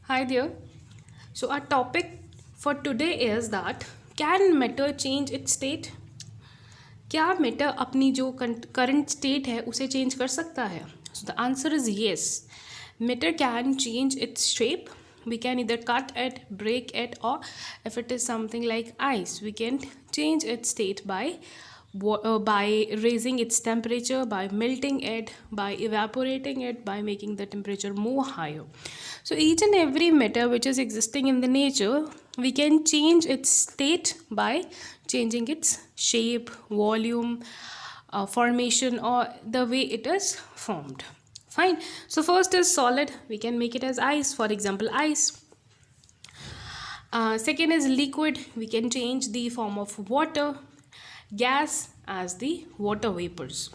Hi there. So our topic for today is that can matter change its state? क्या matter अपनी जो current state है उसे change कर सकता है? So the answer is yes. Matter can change its shape. We can either cut it, break it, or if it is something like ice, we can change its state by raising its temperature, by melting it, by evaporating it, by making the temperature more higher. So each and every matter which is existing in the nature, we can change its state by changing its shape, volume, formation, or the way it is formed. Fine. So first is solid. We can make it as ice. For example, ice. Second is liquid. We can change the form of water. Gas as the water vapors.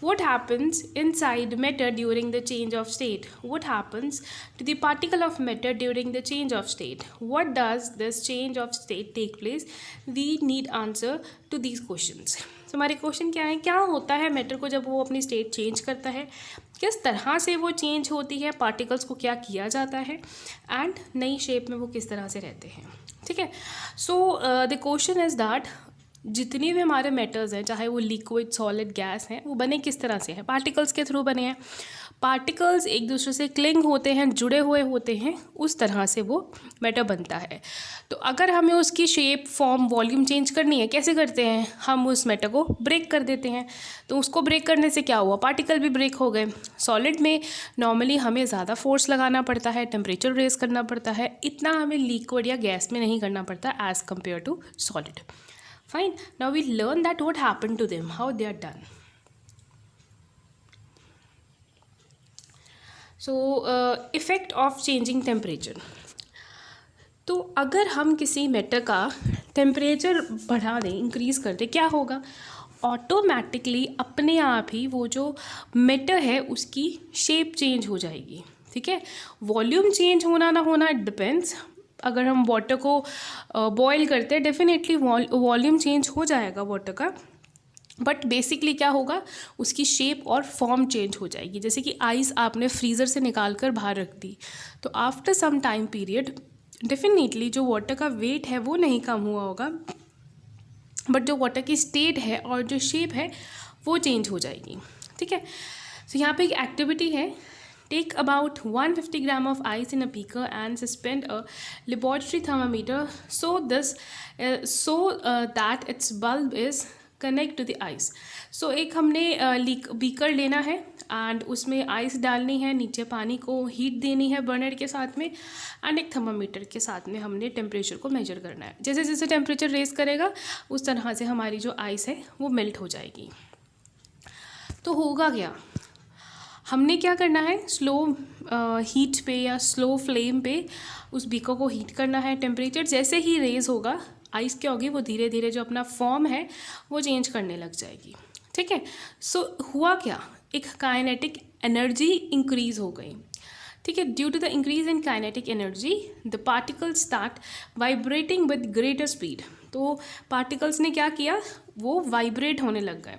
What happens inside matter during the change of state? What happens to the particle of matter during the change of state? What does this change of state take place? We need answer to these questions. So हमारे question क्या है, क्या होता है matter को जब वो अपनी स्टेट चेंज करता है, किस तरह से वो चेंज होती है, पार्टिकल्स को क्या किया जाता है, एंड नई शेप में वो किस तरह से रहते हैं. ठीक है. So the question is that जितनी भी हमारे मेटल्स हैं, चाहे वो लिक्विड, सॉलिड, गैस हैं, वो बने किस तरह से हैं? पार्टिकल्स के थ्रू बने हैं. पार्टिकल्स एक दूसरे से क्लिंग होते हैं, जुड़े हुए होते हैं, उस तरह से वो मैटर बनता है. तो अगर हमें उसकी शेप, फॉर्म, वॉल्यूम चेंज करनी है, कैसे करते हैं? हम उस मैटर को ब्रेक कर देते हैं. तो उसको ब्रेक करने से क्या हुआ? पार्टिकल भी ब्रेक हो गए. सॉलिड में नॉर्मली हमें ज़्यादा फोर्स लगाना पड़ता है, टेम्परेचर रेज करना पड़ता है, इतना हमें लिक्विड या गैस में नहीं करना पड़ता as compare to solid. Fine. Now we learn that what happened to them, how they are done. So effect of changing temperature. तो अगर हम किसी मैटर का टेम्परेचर बढ़ा दें, इंक्रीज़ कर दें, क्या होगा? ऑटोमेटिकली अपने आप ही वो जो मैटर है उसकी शेप चेंज हो जाएगी. ठीक है. वॉल्यूम चेंज होना ना होना डिपेंड्स. अगर हम वाटर को बॉयल करते हैं, डेफिनेटली वॉल्यूम चेंज हो जाएगा वाटर का, बट बेसिकली क्या होगा? उसकी शेप और फॉर्म चेंज हो जाएगी. जैसे कि आइस आपने फ्रीज़र से निकाल कर बाहर रख दी, तो after some time period definitely जो वाटर का वेट है वो नहीं कम हुआ होगा, बट जो वाटर की स्टेट है और जो शेप है वो चेंज हो जाएगी. ठीक है. सो यहाँ पे एक एक्टिविटी है. Take about 150 gram of ice in a beaker and suspend a laboratory thermometer so that its bulb is connect to the ice. So एक हमने बीकर लेना है एंड उसमें आइस डालनी है, नीचे पानी को हीट देनी है बर्नर के साथ में, एंड एक थर्मामीटर के साथ में हमने टेम्परेचर को मेजर करना है. जैसे जैसे टेम्परेचर रेज करेगा उस तरह से हमारी जो आइस है वो मेल्ट हो जाएगी. तो होगा क्या? हमने क्या करना है? स्लो हीट पे या स्लो फ्लेम पे उस बीकर को हीट करना है. टेम्परेचर जैसे ही रेज होगा, आइस क्या होगी? वो धीरे धीरे जो अपना फॉर्म है वो चेंज करने लग जाएगी. ठीक है. सो हुआ क्या? एक काइनेटिक एनर्जी इंक्रीज हो गई. ठीक है. Due to the increase in kinetic energy the particles start vibrating with greater speed. तो पार्टिकल्स ने क्या किया? वो वाइब्रेट होने लग गए.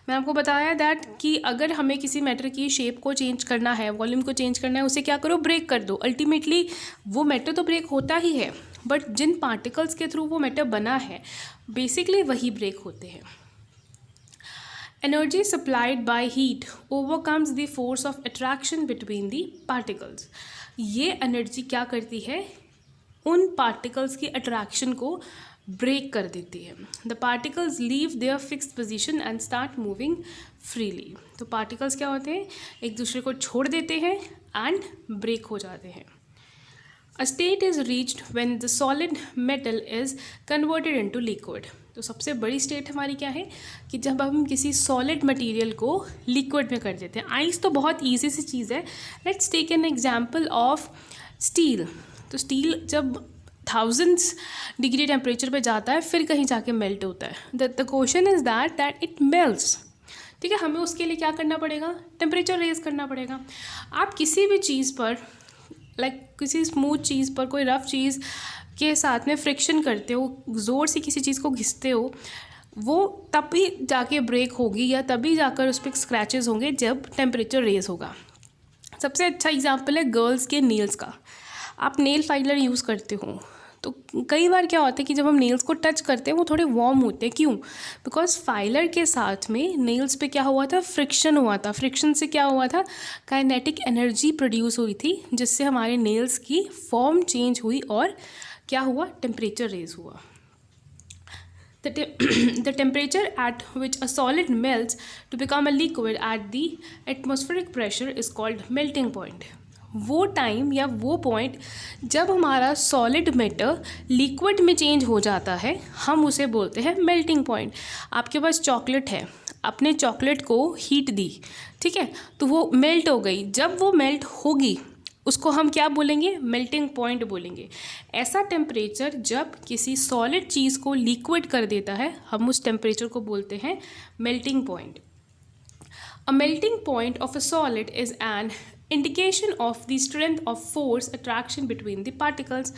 मैं आपको बताया दैट कि अगर हमें किसी मैटर की शेप को चेंज करना है, वॉल्यूम को चेंज करना है, उसे क्या करो? ब्रेक कर दो. अल्टीमेटली वो मैटर तो ब्रेक होता ही है, बट जिन पार्टिकल्स के थ्रू वो मैटर बना है बेसिकली वही ब्रेक होते हैं. Energy supplied by heat overcomes the force of attraction between the particles. ये एनर्जी क्या करती है? उन पार्टिकल्स की अट्रैक्शन को ब्रेक कर देती है. The particles leave their fixed position and start moving freely. तो पार्टिकल्स क्या होते हैं? एक दूसरे को छोड़ देते हैं एंड ब्रेक हो जाते हैं. A state is reached when the solid metal is converted into liquid. तो सबसे बड़ी स्टेट हमारी क्या है? कि जब हम किसी सॉलिड मटेरियल को लिक्विड में कर देते हैं. आइस तो बहुत ईजी सी चीज़ है. Let's take an example of steel. तो स्टील जब थाउजेंड्स डिग्री टेम्परेचर पे जाता है फिर कहीं जाके मेल्ट होता है. The question is that it melts. ठीक है. हमें उसके लिए क्या करना पड़ेगा? टेम्परेचर रेज करना पड़ेगा. आप किसी भी चीज़ पर किसी स्मूथ चीज़ पर, कोई रफ़ चीज़ के साथ में फ्रिक्शन करते हो, ज़ोर से किसी चीज़ को घिसते हो, वो तभी जाके ब्रेक होगी या तभी जाकर उस पर स्क्रैचेस होंगे जब टेम्परेचर रेज होगा. सबसे अच्छा एग्जाम्पल है गर्ल्स के नेल्स का। आप नेल फाइलर यूज़ करते हो तो कई बार क्या होता है कि जब हम नेल्स को टच करते हैं वो थोड़े वार्म होते हैं। क्यों? बिकॉज फाइलर के साथ में नेल्स पे क्या हुआ था, फ्रिक्शन हुआ था। फ्रिक्शन से क्या हुआ था, काइनेटिक एनर्जी प्रोड्यूस हुई थी, जिससे हमारे नेल्स की फॉर्म चेंज हुई और क्या हुआ, टेम्परेचर रेज हुआ। The temperature at which a solid melts to become a liquid at the atmospheric pressure is called melting point. वो टाइम या वो पॉइंट जब हमारा सॉलिड मैटर लिक्विड में चेंज हो जाता है, हम उसे बोलते हैं मेल्टिंग पॉइंट। आपके पास चॉकलेट है, आपने चॉकलेट को हीट दी, ठीक है, तो वो मेल्ट हो गई। जब वो मेल्ट होगी उसको हम क्या बोलेंगे, मेल्टिंग पॉइंट बोलेंगे। ऐसा टेम्परेचर जब किसी सॉलिड चीज़ को लिक्विड कर देता है, हम उस टेम्परेचर को बोलते हैं melting point. A melting point of a solid is an indication of the strength of force attraction between the particles.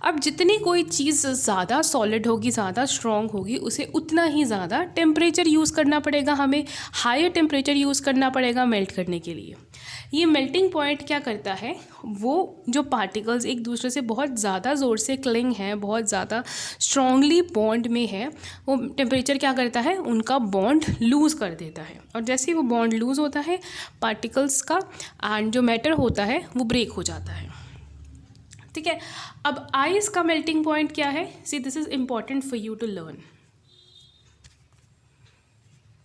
अब जितनी कोई चीज़ ज़्यादा सॉलिड होगी, ज़्यादा स्ट्रॉन्ग होगी, उसे उतना ही ज़्यादा टेम्परेचर यूज़ करना पड़ेगा, हमें हायर टेम्परेचर यूज़ करना पड़ेगा मेल्ट करने के लिए। ये मेल्टिंग पॉइंट क्या करता है, वो जो पार्टिकल्स एक दूसरे से बहुत ज़्यादा ज़ोर से क्लिंग हैं, बहुत ज़्यादा स्ट्रॉन्गली बॉन्ड में है, वो टेम्परेचर क्या करता है, उनका बॉन्ड लूज़ कर देता है। और जैसे ही वो बॉन्ड लूज़ होता है पार्टिकल्स का, एंड जो मैटर होता है वो ब्रेक हो जाता है। ठीक है, अब आइस का मेल्टिंग पॉइंट क्या है, see this is important for you to learn.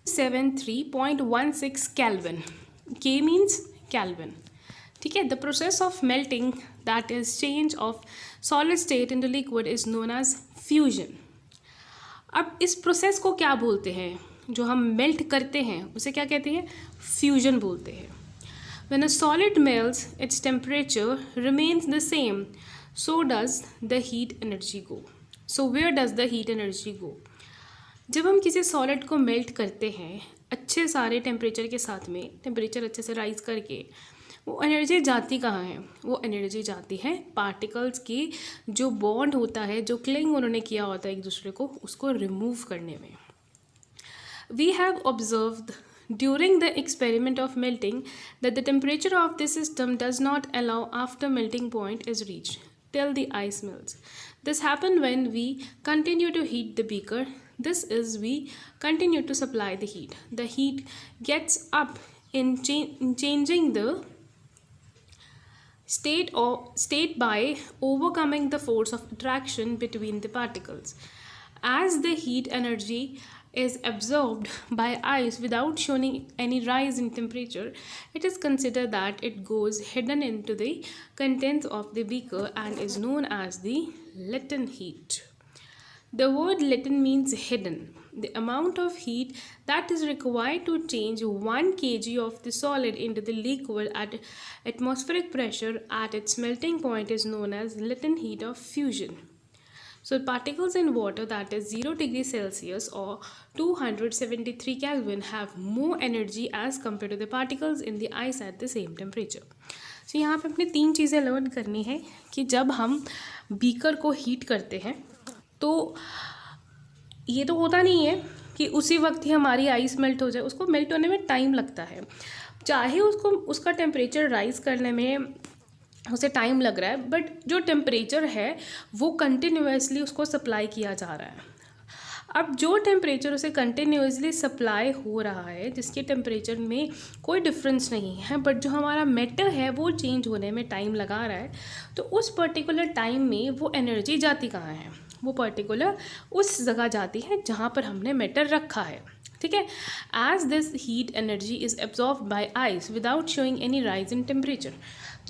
73.16 kelvin, K means kelvin. ठीक है, the process of melting that is change of solid state in the liquid is known as fusion. अब इस process को क्या बोलते हैं, जो हम मेल्ट करते हैं उसे क्या कहते हैं, फ्यूजन बोलते हैं। When a solid melts, its temperature remains the same, so does the heat energy go. So where does the heat energy go? जब हम किसी सॉलिड को मेल्ट करते हैं अच्छे सारे टेम्परेचर के साथ में, टेम्परेचर अच्छे से राइज करके, वो एनर्जी जाती कहाँ है, वो एनर्जी जाती है पार्टिकल्स की जो बॉन्ड होता है, जो क्लिंग उन्होंने किया होता है एक दूसरे को, उसको रिमूव करने में। We have observed during the experiment of melting that the temperature of the system does not allow after melting point is reached till the ice melts. This happens when we continue to heat the beaker. This is, we continue to supply the heat. The heat gets up in changing the state by overcoming the force of attraction between the particles. As the heat energy is absorbed by ice without showing any rise in temperature, it is considered that it goes hidden into the contents of the beaker and is known as the latent heat. The word latent means hidden. The amount of heat that is required to change 1 kg of the solid into the liquid at atmospheric pressure at its melting point is known as latent heat of fusion. So particles in water that is 0 degree Celsius or 273 Kelvin have more energy as compared to the particles in the ice at the same temperature. So यहाँ पे अपने 3 चीज़ें learn करनी है कि जब हम beaker को हीट करते हैं तो ये तो होता नहीं है कि उसी वक्त ही हमारी आइस मेल्ट हो जाए, उसको मेल्ट होने में टाइम लगता है। चाहे उसको उसका टेम्परेचर राइज करने में उसे टाइम लग रहा है, बट जो टेम्परेचर है वो कंटिन्यूसली उसको सप्लाई किया जा रहा है। अब जो टेम्परेचर उसे कंटिन्यूसली सप्लाई हो रहा है, जिसके टेम्परेचर में कोई डिफरेंस नहीं है, बट जो हमारा मैटर है वो चेंज होने में टाइम लगा रहा है, तो उस पर्टिकुलर टाइम में वो एनर्जी जाती कहाँ है, वो पर्टिकुलर उस जगह जाती है जहाँ पर हमने मैटर रखा है। ठीक है, as this heat energy is absorb by ice without showing any rise in temperature,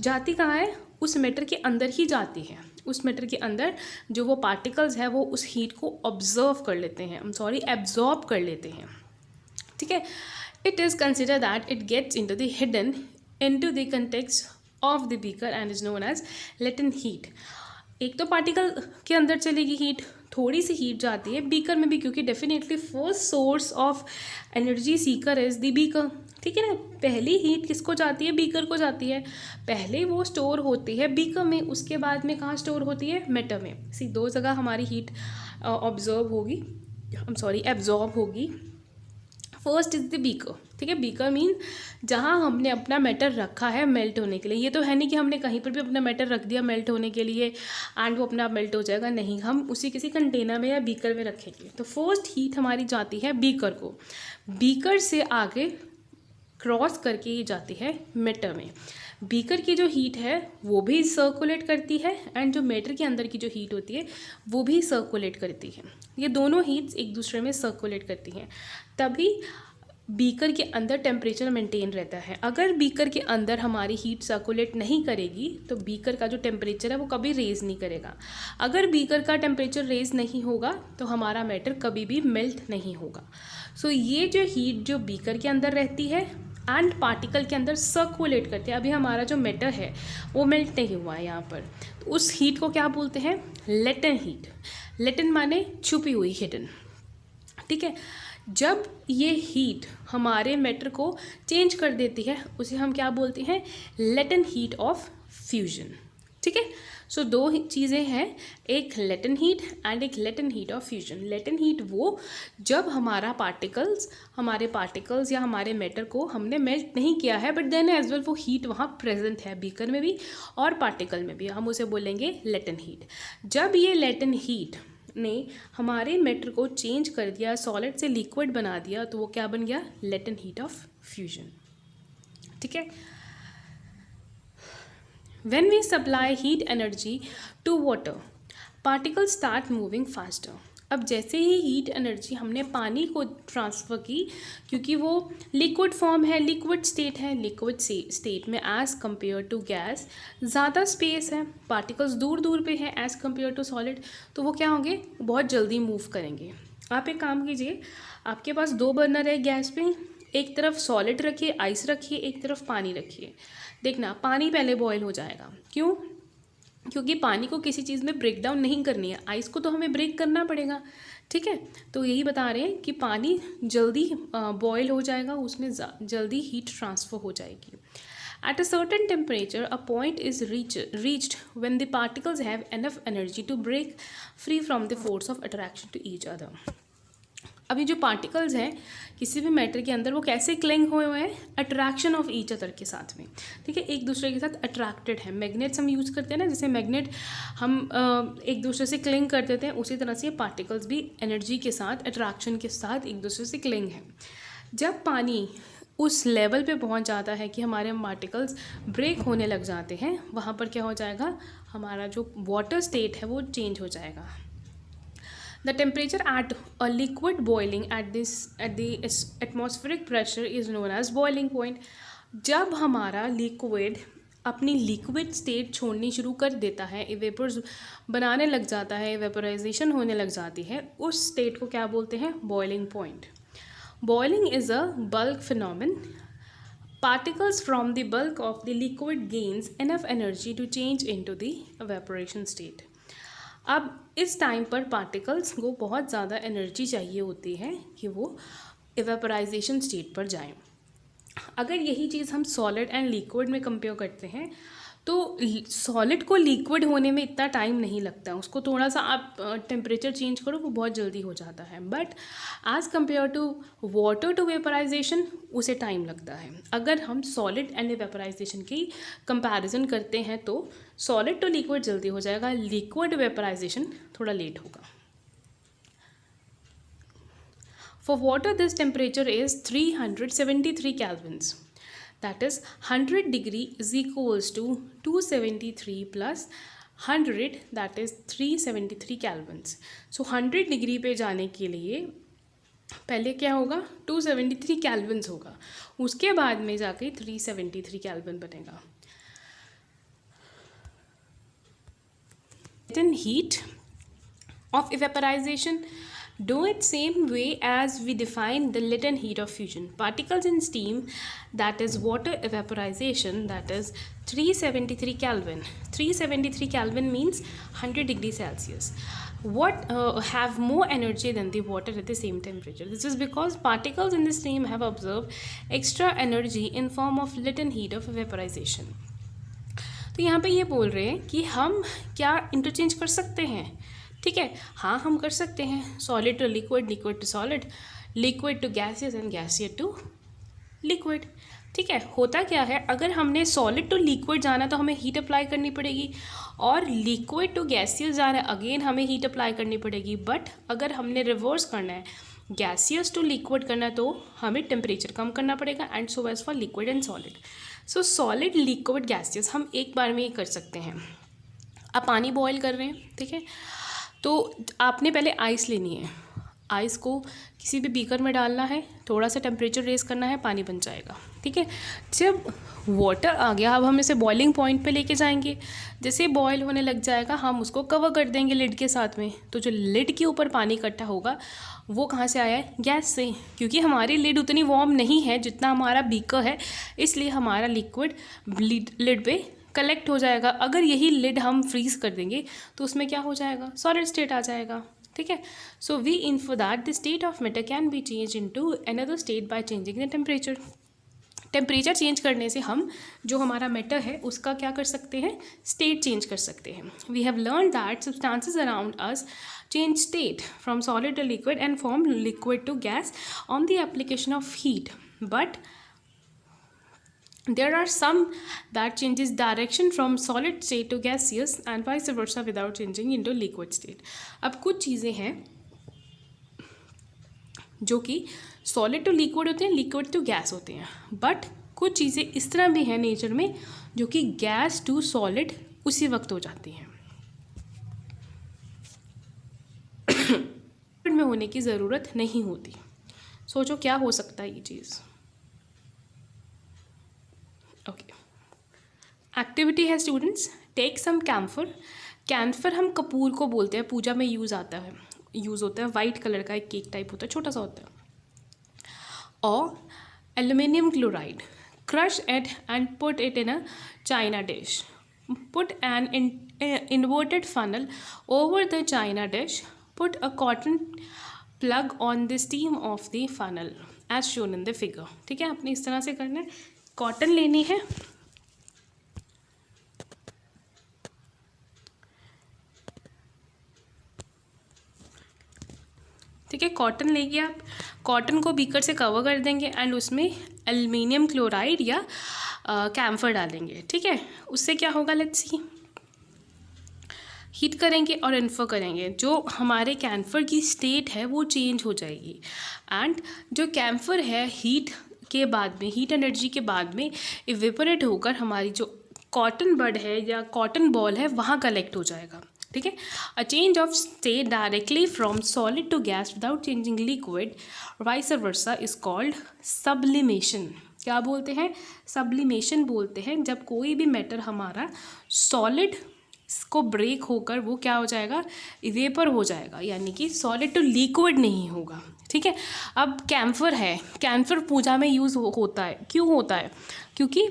जाती कहाँ है, उस मैटर के अंदर ही जाती है। उस मैटर के अंदर जो वो पार्टिकल्स है वो उस हीट को ऑब्जर्व कर लेते हैं, एब्जॉर्ब कर लेते हैं। ठीक है, it is consider that it gets into the hidden into the context of the beaker and is known as latent heat. एक तो पार्टिकल के अंदर चलेगी हीट, थोड़ी सी हीट जाती है बीकर में भी, क्योंकि definitely first source of energy Sikar is the beaker. ठीक है ना, पहली हीट किसको जाती है, बीकर को जाती है, पहले वो स्टोर होती है बीकर में, उसके बाद में कहाँ स्टोर होती है, मैटर में। सी 2 जगह हमारी हीट एब्जॉर्ब होगी। फर्स्ट इज द बीकर, ठीक है। बीकर मीन जहाँ हमने अपना मैटर रखा है मेल्ट होने के लिए। ये तो है नहीं कि हमने कहीं पर भी अपना मैटर रख दिया मेल्ट होने के लिए एंड वो अपना आप मेल्ट हो जाएगा, नहीं, हम उसी किसी कंटेनर में या बीकर में रखेंगे। तो फर्स्ट हीट हमारी जाती है बीकर को, बीकर से आगे क्रॉस करके ये जाती है मैटर में। बीकर की जो हीट है वो भी सर्कुलेट करती है एंड जो मैटर के अंदर की जो हीट होती है वो भी सर्कुलेट करती है। ये दोनों हीट्स एक दूसरे में सर्कुलेट करती हैं, तभी बीकर के अंदर टेम्परेचर मेंटेन रहता है। अगर बीकर के अंदर हमारी हीट सर्कुलेट नहीं करेगी तो बीकर का जो टेम्परेचर है वो कभी रेज़ नहीं करेगा। अगर बीकर का टेम्परेचर रेज़ नहीं होगा तो हमारा मैटर कभी भी मेल्ट नहीं होगा। सो ये जो हीट जो बीकर के अंदर रहती है एंड पार्टिकल के अंदर सर्कुलेट करते हैं, अभी हमारा जो मैटर है वो मेल्ट नहीं हुआ है यहाँ पर, तो उस हीट को क्या बोलते हैं? Latent heat. लेटेंट माने छुपी हुई, हिडन, ठीक है। जब ये हीट हमारे मैटर को चेंज कर देती है उसे हम क्या बोलते हैं? लेटेंट हीट ऑफ फ्यूजन, ठीक है। सो दो चीज़ें हैं, एक लेटेंट हीट एंड एक latent heat of fusion. Latent heat वो जब हमारे पार्टिकल्स या हमारे मैटर को हमने मेल्ट नहीं किया है बट देन एज वेल वो हीट वहाँ प्रेजेंट है, बीकर में भी और पार्टिकल में भी, हम उसे बोलेंगे लेटेंट हीट। जब ये लेटेंट हीट ने हमारे मैटर को चेंज कर दिया, सॉलिड से लिक्विड बना दिया, तो वो क्या बन गया? लेटेंट हीट ऑफ फ्यूजन, ठीक है। When we supply heat energy to water, particles start moving faster. अब जैसे ही हीट एनर्जी हमने पानी को ट्रांसफ़र की, क्योंकि वो लिक्विड फॉर्म है, लिक्विड स्टेट है, लिक्विड स्टेट में एज़ कम्पेयर टू गैस ज़्यादा स्पेस है, पार्टिकल्स दूर दूर पे है एज़ कम्पेयर टू सॉलिड, तो वो क्या होंगे? बहुत जल्दी मूव करेंगे। आप एक काम कीजिए, आपके पास 2 बर्नर है गैस पे, एक तरफ सॉलिड रखिए, आइस रखिए, एक तरफ पानी रखिए। देखना पानी पहले बॉयल हो जाएगा, क्यों? क्योंकि पानी को किसी चीज़ में ब्रेक डाउन नहीं करनी है, आइस को तो हमें ब्रेक करना पड़ेगा, ठीक है। तो यही बता रहे हैं कि पानी जल्दी बॉयल हो जाएगा, उसमें जल्दी हीट ट्रांसफ़र हो जाएगी। At a certain temperature, a point is reached when the particles have enough energy to break free from the force of attraction to each other. अभी जो पार्टिकल्स हैं किसी भी मैटर के अंदर वो कैसे क्लिंग हुए हुए हैं? अट्रैक्शन ऑफ ईच अदर के साथ में, ठीक है, एक दूसरे के साथ अट्रैक्टेड है। मैग्नेट्स हम यूज़ करते हैं ना, जैसे मैग्नेट हम एक दूसरे से क्लिंग कर देते हैं, उसी तरह से पार्टिकल्स भी एनर्जी के साथ, अट्रैक्शन के साथ एक दूसरे से क्लिंग है। जब पानी उस लेवल पे पहुंच जाता है कि हमारे पार्टिकल्स ब्रेक होने लग जाते हैं, वहाँ पर क्या हो जाएगा? हमारा जो वाटर स्टेट है वो चेंज हो जाएगा। The temperature at a liquid boiling at the atmospheric pressure is known as boiling point. जब हमारा लिक्विड अपनी लिक्विड स्टेट छोड़नी शुरू कर देता है, वेपर्स बनाने लग जाता है, वेपराइजेशन होने लग जाती है, उस स्टेट को क्या बोलते हैं? Boiling point. Boiling is a bulk phenomenon. Particles from the bulk of the liquid gains enough energy to change into the evaporation state. अब इस टाइम पर पार्टिकल्स को बहुत ज़्यादा एनर्जी चाहिए होती है कि वो इवेपराइजेशन स्टेट पर जाएं। अगर यही चीज़ हम सॉलिड एंड लिक्विड में कंपेयर करते हैं तो सॉलिड को लिक्विड होने में इतना टाइम नहीं लगता, उसको थोड़ा सा आप टेम्परेचर चेंज करो वो बहुत जल्दी हो जाता है, but as compare to water to vaporisation उसे टाइम लगता है। अगर हम सॉलिड एंड वेपराइजेशन की कंपैरिजन करते हैं तो सॉलिड टू लिक्विड जल्दी हो जाएगा, लिक्विड वेपराइजेशन थोड़ा लेट होगा। For water this temperature is 373 kelvins. That is 100 degree is equals to 273 plus 100, that is 373 kelvins. So 100 degree पे जाने के लिए पहले क्या होगा? 273 केल्विन्स होगा, उसके बाद में जाके 373 केल्विन बनेगा। Latent heat of evaporization, do it same way as we define the latent heat of fusion. Particles in steam, that is water evaporization, that is 373 Kelvin. 373 Kelvin means 100 degrees Celsius. What have more energy than the water at the same temperature? This is because particles in the steam have absorbed extra energy in form of latent heat of evaporization. तो यहाँ पे ये बोल रहे हैं कि हम क्या इंटरचेंज कर सकते हैं, ठीक है, हाँ हम कर सकते हैं, solid to liquid, liquid to solid, liquid to gaseous and gaseous to liquid. ठीक है, होता क्या है, अगर हमने सॉलिड टू लिक्विड जाना तो हमें हीट अप्लाई करनी पड़ेगी, और लिक्विड टू गैसियस जाना अगेन हमें हीट अप्लाई करनी पड़ेगी। बट अगर हमने रिवर्स करना है, गैसियस टू लिक्विड करना है, तो हमें टेम्परेचर कम करना पड़ेगा, and so as for liquid and solid. So solid, liquid, gaseous हम एक बार में ही कर सकते हैं। आप पानी बॉयल कर रहे हैं, ठीक है, तो आपने पहले आइस लेनी है, आइस को किसी भी बीकर में डालना है, थोड़ा सा टेम्परेचर रेस करना है, पानी बन जाएगा। ठीक है, जब वाटर आ गया, अब हम इसे बॉइलिंग पॉइंट पे लेके जाएंगे। जैसे बॉयल होने लग जाएगा, हम उसको कवर कर देंगे लिड के साथ में। तो जो लिड के ऊपर पानी इकट्ठा होगा वो कहाँ से आया है, गैस से, क्योंकि हमारी लिड उतनी वार्म नहीं है जितना हमारा बीकर है, इसलिए हमारा लिक्विड लिड पे कलेक्ट हो जाएगा। अगर यही लिड हम फ्रीज कर देंगे तो उसमें क्या हो जाएगा, सॉलिड स्टेट आ जाएगा। ठीक है, so we infer that the state of matter can be change into another state by changing the temperature. Temperature change करने से हम जो हमारा मैटर है उसका क्या कर सकते हैं, स्टेट चेंज कर सकते हैं। We have learn that substances around us change state from solid to liquid and form liquid to gas on the application of heat, but there are some that changes direction from solid state to gaseous and vice versa without changing into liquid state. अब कुछ चीज़ें हैं जो कि solid to liquid होते हैं, liquid to gas होते हैं, बट कुछ चीज़ें इस तरह भी हैं नेचर में जो कि गैस टू सॉलिड उसी वक्त हो जाती हैं, में होने की ज़रूरत नहीं होती। सोचो क्या हो सकता है ये चीज़। ओके, एक्टिविटी है students, take some camphor. Camphor हम कपूर को बोलते हैं, पूजा में यूज़ होता है, वाइट कलर का एक केक टाइप होता है, छोटा सा होता है। और aluminium chloride, crush it and put it in a china dish. Put an inverted funnel over the china dish. Put a cotton plug on the stem of the funnel as shown in the figure. ठीक है, आपने इस तरह से करना है, cotton लेनी है, ठीक है, कॉटन लेंगे आप, कॉटन को बीकर से कवर कर देंगे एंड उसमें एल्युमिनियम क्लोराइड या कैम्फर डालेंगे। ठीक है, उससे क्या होगा, लेट्स सी, हीट करेंगे और इन्फर करेंगे, जो हमारे कैम्फर की स्टेट है वो चेंज हो जाएगी, एंड जो कैम्फर है हीट के बाद में, हीट एनर्जी के बाद में इवेपोरेट होकर हमारी जो कॉटन बड है या कॉटन बॉल है वहाँ कलेक्ट हो जाएगा। ठीक है, a change of state directly from solid to gas without changing liquid vice versa is called sublimation. क्या बोलते हैं, सब्लिमेशन बोलते हैं, जब कोई भी मैटर हमारा सॉलिड को ब्रेक होकर वो क्या हो जाएगा, वेपर हो जाएगा, यानी कि सॉलिड टू लिक्विड नहीं होगा। ठीक है, अब कैम्फर है, कैम्फर पूजा में यूज़ होता है, क्यों होता है, क्योंकि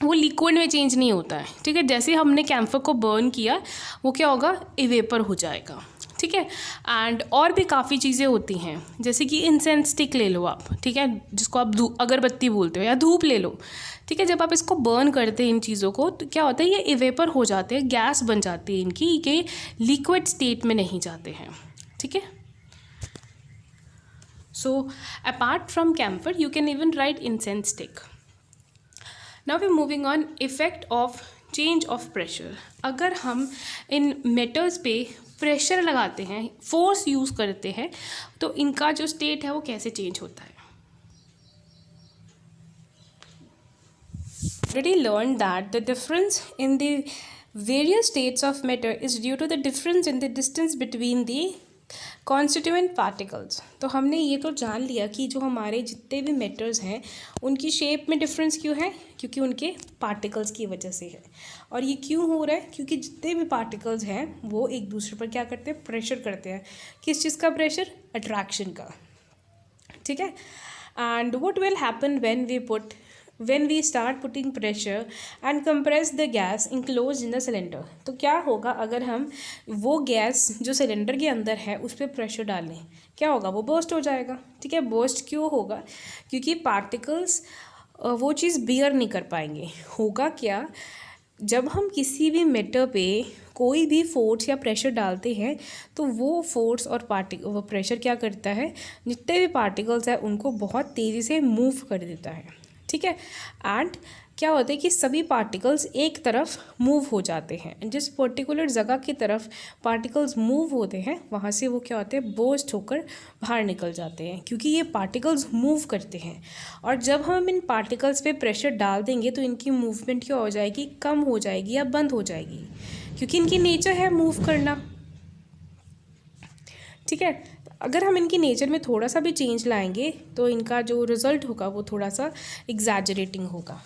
वो लिक्विड में चेंज नहीं होता है। ठीक है, जैसे हमने कैम्फर को बर्न किया वो क्या होगा, वेपर हो जाएगा। ठीक है, एंड और भी काफ़ी चीज़ें होती हैं, जैसे कि इंसेंस स्टिक ले लो आप, ठीक है, जिसको आप अगरबत्ती बोलते हो, या धूप ले लो। ठीक है, जब आप इसको बर्न करते हैं इन चीज़ों को तो क्या होता है, ये वेपर हो जाते हैं, गैस बन जाती है इनकी, कि लिक्विड स्टेट में नहीं जाते हैं। ठीक है, so apart from camphor you can even write incense stick. Now we moving on, effect of change of pressure. अगर हम इन मेटल्स पे प्रेशर लगाते हैं, फोर्स यूज़ करते हैं, तो इनका जो स्टेट है वो कैसे चेंज होता है। Already learned that the difference in the various states of matter is due to the difference in the distance between the constituent particles। तो हमने ये तो जान लिया कि जो हमारे जितने भी मेटर्स हैं उनकी शेप में डिफरेंस क्यों है, क्योंकि उनके पार्टिकल्स की वजह से है। और ये क्यों हो रहा है, क्योंकि जितने भी पार्टिकल्स हैं वो एक दूसरे पर क्या करते हैं, प्रेशर करते हैं। किस चीज़ का प्रेशर, अट्रैक्शन का। ठीक है, and what will happen when we start putting pressure and compress the gas enclosed in the cylinder। तो क्या होगा अगर हम वो गैस जो सिलेंडर के अंदर है उस पर प्रेशर डालें, क्या होगा, वो बर्स्ट हो जाएगा। ठीक है, बर्स्ट क्यों होगा, क्योंकि पार्टिकल्स वो चीज़ बियर नहीं कर पाएंगे। होगा क्या, जब हम किसी भी मैटर पे कोई भी फोर्स या प्रेशर डालते हैं तो वो फोर्स और वो प्रेशर क्या करता है, जितने भी पार्टिकल्स हैं उनको बहुत तेज़ी से मूव कर देता है, ठीक है। एंड क्या होता है कि सभी पार्टिकल्स एक तरफ मूव हो जाते हैं। जिस पर्टिकुलर जगह की तरफ पार्टिकल्स मूव होते हैं वहाँ से वो क्या होते हैं, बर्स्ट होकर बाहर निकल जाते हैं, क्योंकि ये पार्टिकल्स मूव करते हैं। और जब हम इन पार्टिकल्स पे प्रेशर डाल देंगे तो इनकी मूवमेंट क्या हो जाएगी, कम हो जाएगी या बंद हो जाएगी, क्योंकि इनकी नेचर है मूव करना, ठीक है। अगर हम इनकी नेचर में थोड़ा सा भी चेंज लाएंगे तो इनका जो रिजल्ट होगा वो थोड़ा सा एग्जैजरेटिंग होगा।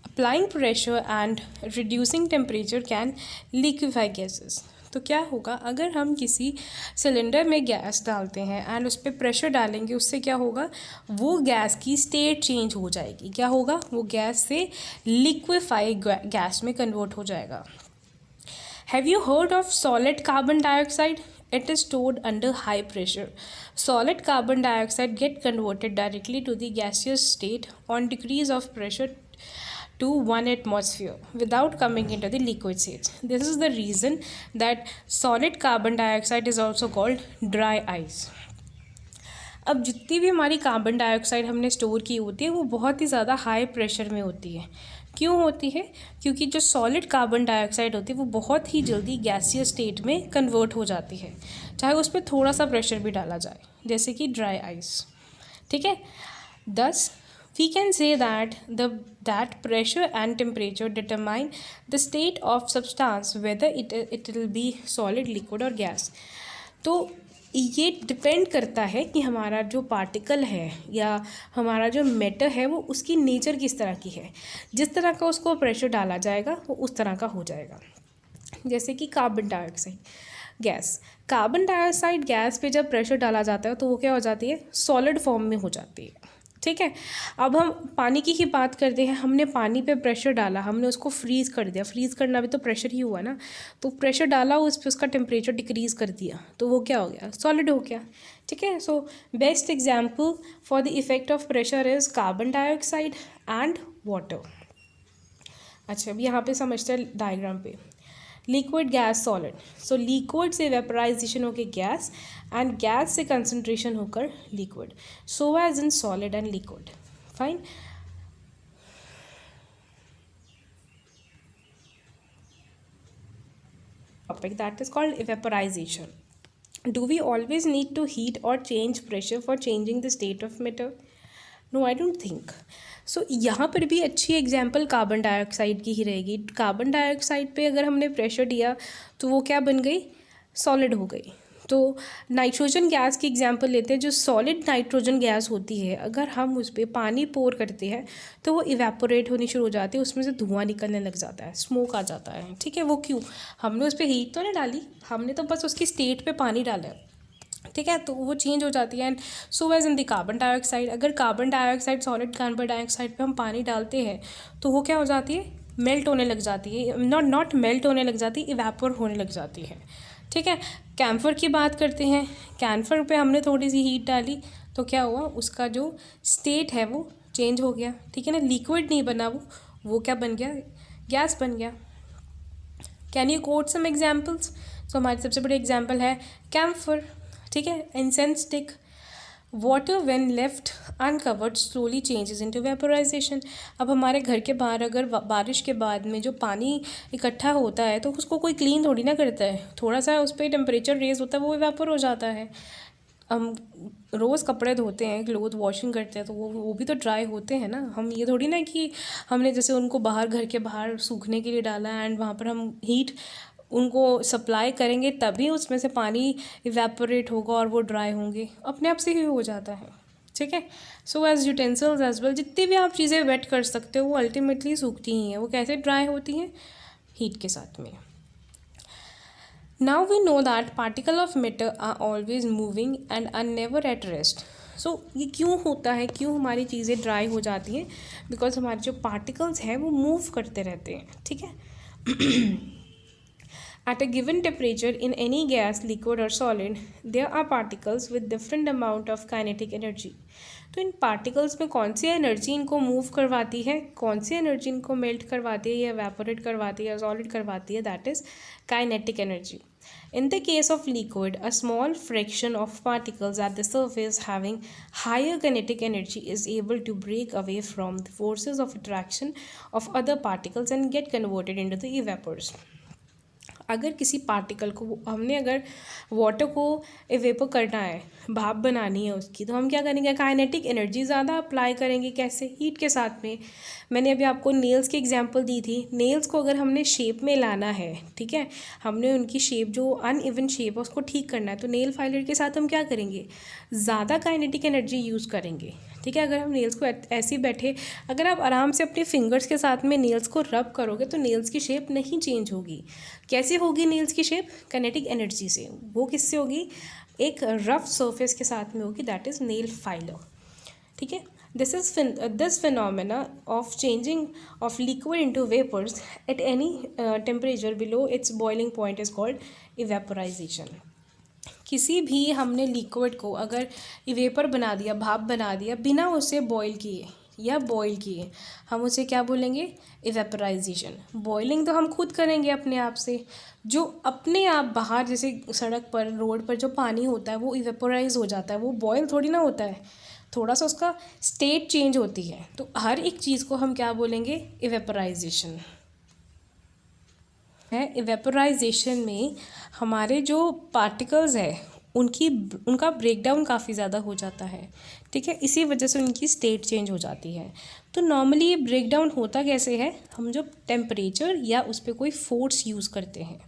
Applying pressure and reducing temperature can liquefy gases. तो क्या होगा, अगर हम किसी सिलेंडर में गैस डालते हैं एंड उस पर प्रेशर डालेंगे, उससे क्या होगा, वो गैस की स्टेट चेंज हो जाएगी। क्या होगा, वो गैस से लिक्विफाई गैस में कन्वर्ट हो जाएगा। Have you heard of solid carbon dioxide? It is stored under high pressure. Solid carbon dioxide get converted directly to the gaseous state on decrease of pressure to 1 atmosphere without coming into the liquid state. This is the reason that solid carbon dioxide is also called dry ice. अब जितनी भी हमारी carbon dioxide हमने store की होती है वो बहुत ही ज़्यादा हाई प्रेशर में होती है। क्यों होती है, क्योंकि जो सॉलिड कार्बन डाइऑक्साइड होती है वो बहुत ही जल्दी गैसियस स्टेट में कन्वर्ट हो जाती है, चाहे उस पर थोड़ा सा प्रेशर भी डाला जाए, जैसे कि ड्राई आइस, ठीक है। Thus we can say that pressure and temperature determine the state of substance, whether it will be solid, liquid or gas. तो ये डिपेंड करता है कि हमारा जो पार्टिकल है या हमारा जो मैटर है वो उसकी नेचर किस तरह की है। जिस तरह का उसको प्रेशर डाला जाएगा वो उस तरह का हो जाएगा। जैसे कि carbon dioxide gas, carbon dioxide gas पे जब प्रेशर डाला जाता है तो वो क्या हो जाती है, सॉलिड फॉर्म में हो जाती है, ठीक है। अब हम पानी की ही बात करते हैं, हमने पानी पे प्रेशर डाला, हमने उसको फ्रीज़ कर दिया, फ्रीज़ करना भी तो प्रेशर ही हुआ ना, तो प्रेशर डाला उस पर, उसका टेम्परेचर डिक्रीज़ कर दिया तो वो क्या हो गया, सॉलिड हो गया, ठीक है। So best example for the effect of pressure is carbon dioxide and water. अच्छा, अब यहाँ पे समझते हैं डायग्राम पे, liquid gas solid. So liquid से वेपराइजेशन होकर गैस एंड गैस से कंसंट्रेशन होकर liquid, so as in solid and liquid, fine. Topic that is called vaporization. Do we always need to heat और change pressure for changing the state of matter? No, I don't think so. यहाँ पर भी अच्छी example carbon dioxide की ही रहेगी। Carbon dioxide पे अगर हमने प्रेशर दिया तो वो क्या बन गई, सॉलिड हो गई। तो नाइट्रोजन गैस की एग्जांपल लेते हैं, जो सॉलिड नाइट्रोजन गैस होती है, अगर हम उस पर पानी पोर करते हैं तो वो इवेपोरेट होनी शुरू हो जाती है, उसमें से धुआं निकलने लग जाता है, स्मोक आ जाता है, ठीक है। वो क्यों, हमने उस पर हीट तो नहीं डाली, हमने तो बस उसकी स्टेट पे पानी डाला है, ठीक है, तो वो चेंज हो जाती है। And so as in the carbon dioxide, अगर carbon dioxide, solid carbon dioxide पे हम पानी डालते हैं तो वो क्या हो जाती है, मेल्ट होने लग जाती है, नॉट मेल्ट होने लग जाती, इवेपोर होने लग जाती है, ठीक है। कैम्फर की बात करते हैं, कैम्फर पे हमने थोड़ी सी हीट डाली तो क्या हुआ, उसका जो स्टेट है वो चेंज हो गया, ठीक है ना, लिक्विड नहीं बना वो क्या बन गया, गैस बन गया। Can you quote some examples? So हमारी सबसे बड़ी एग्जाम्पल है कैम्फर, ठीक है। Incense stick, water when left uncovered slowly changes into vaporization. अब हमारे घर के बाहर अगर बारिश के बाद में जो पानी इकट्ठा होता है तो उसको कोई क्लीन थोड़ी ना करता है, थोड़ा सा उस पर टेम्परेचर रेज होता है वो वेपोर हो जाता है। हम रोज़ कपड़े धोते हैं, क्लोथ वॉशिंग करते हैं तो वो भी तो ड्राई होते हैं ना। हम ये थोड़ी ना कि हमने जैसे उनको बाहर, घर के बाहर सूखने के लिए डाला एंड वहाँ पर हम हीट उनको सप्लाई करेंगे तभी उसमें से पानी इवेपोरेट होगा और वो ड्राई होंगे, अपने आप से ही हो जाता है, ठीक है। So as utensils as well, जितनी भी आप चीज़ें वेट कर सकते हो वो अल्टीमेटली सूखती ही हैं। वो कैसे ड्राई होती हैं, हीट के साथ में। Now we know that particle of matter are always moving and are never at rest. So ये क्यों होता है, क्यों हमारी चीज़ें ड्राई हो जाती हैं, बिकॉज हमारे जो पार्टिकल्स हैं वो मूव करते रहते हैं, ठीक है। At a given temperature in any gas, liquid or solid, there are particles with different amount of kinetic energy. तो इन पार्टिकल्स में कौन सी एनर्जी इनको मूव करवाती है, कौन सी एनर्जी इनको मेल्ट करवाती है या एवेपोरेट करवाती है या सॉलिड करवाती है, that is kinetic energy. In the case of liquid, a small fraction of particles at the surface having higher kinetic energy is able to break away from the forces of attraction of other particles and get converted into the evapors. अगर किसी particle को हमने अगर water को इवेपर करना है, भाप बनानी है उसकी, तो हम क्या करेंगे, काइनेटिक एनर्जी ज़्यादा अप्लाई करेंगे. कैसे? हीट के साथ में. मैंने अभी आपको नेल्स की एग्जांपल दी थी. नेल्स को अगर हमने शेप में लाना है, ठीक है, हमने उनकी शेप जो अनइवन शेप है उसको ठीक करना है, तो नेल फाइलर के साथ हम क्या करेंगे, ज़्यादा काइनेटिक एनर्जी यूज़ करेंगे. ठीक है, अगर हम नेल्स को ऐसे ही बैठे, अगर आप आराम से अपने फिंगर्स के साथ में नेल्स को रब करोगे तो नेल्स की शेप नहीं चेंज होगी. कैसे होगी नेल्स की शेप? काइनेटिक एनर्जी से. वो किससे होगी? एक रफ सरफेस के साथ में होगी, दैट इज़ नेल फाइलर. ठीक है, this phenomena of changing of liquid into vapors at any temperature below its boiling point is called evaporization. किसी भी हमने लिक्विड को अगर वेपर बना दिया, भाप बना दिया, बिना उसे बॉईल किए या बॉईल किए, हम उसे क्या बोलेंगे? इवेपराइजेशन. बॉइलिंग तो हम खुद करेंगे अपने आप से. जो अपने आप बाहर जैसे सड़क पर, रोड पर जो पानी होता है वो इवेपोराइज हो जाता है, वो बॉयल थोड़ी ना होता है, थोड़ा सा उसका स्टेट चेंज होती है. तो हर एक चीज़ को हम क्या बोलेंगे? इवेपराइजेशन है. इवेपराइजेशन में हमारे जो पार्टिकल्स है उनका ब्रेकडाउन काफ़ी ज़्यादा हो जाता है. ठीक है, इसी वजह से उनकी स्टेट चेंज हो जाती है. तो नॉर्मली ये ब्रेकडाउन होता कैसे है? हम जो टेम्परेचर या उस पर कोई फोर्स यूज़ करते हैं,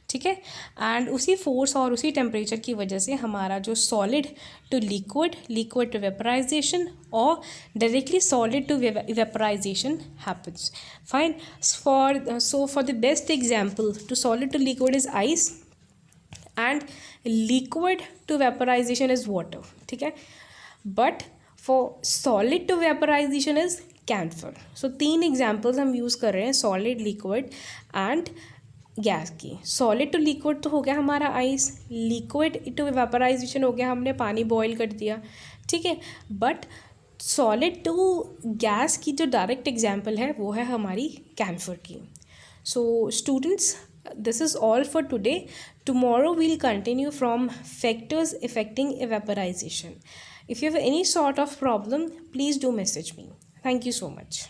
ठीक है, एंड उसी फोर्स और उसी टेम्परेचर की वजह से हमारा जो solid to liquid, liquid to vaporization और directly solid to vaporization happens. Fine. For the best example to solid to liquid is ice and liquid to vaporization is water. ठीक है, but for solid to vaporization is camphor. So 3 examples हम use कर रहे हैं, solid, liquid and gas की. Solid to liquid तो हो गया हमारा आइस, लिक्विड टू वेपराइजेशन हो गया हमने पानी बॉईल कर दिया. ठीक है, बट सॉलिड टू गैस की जो डायरेक्ट एग्जाम्पल है वो है हमारी कैम्फर की. So students, this is all for today. Tomorrow we'll continue from factors affecting evaporization. If you have any sort of problem, please do message me. Thank you so much.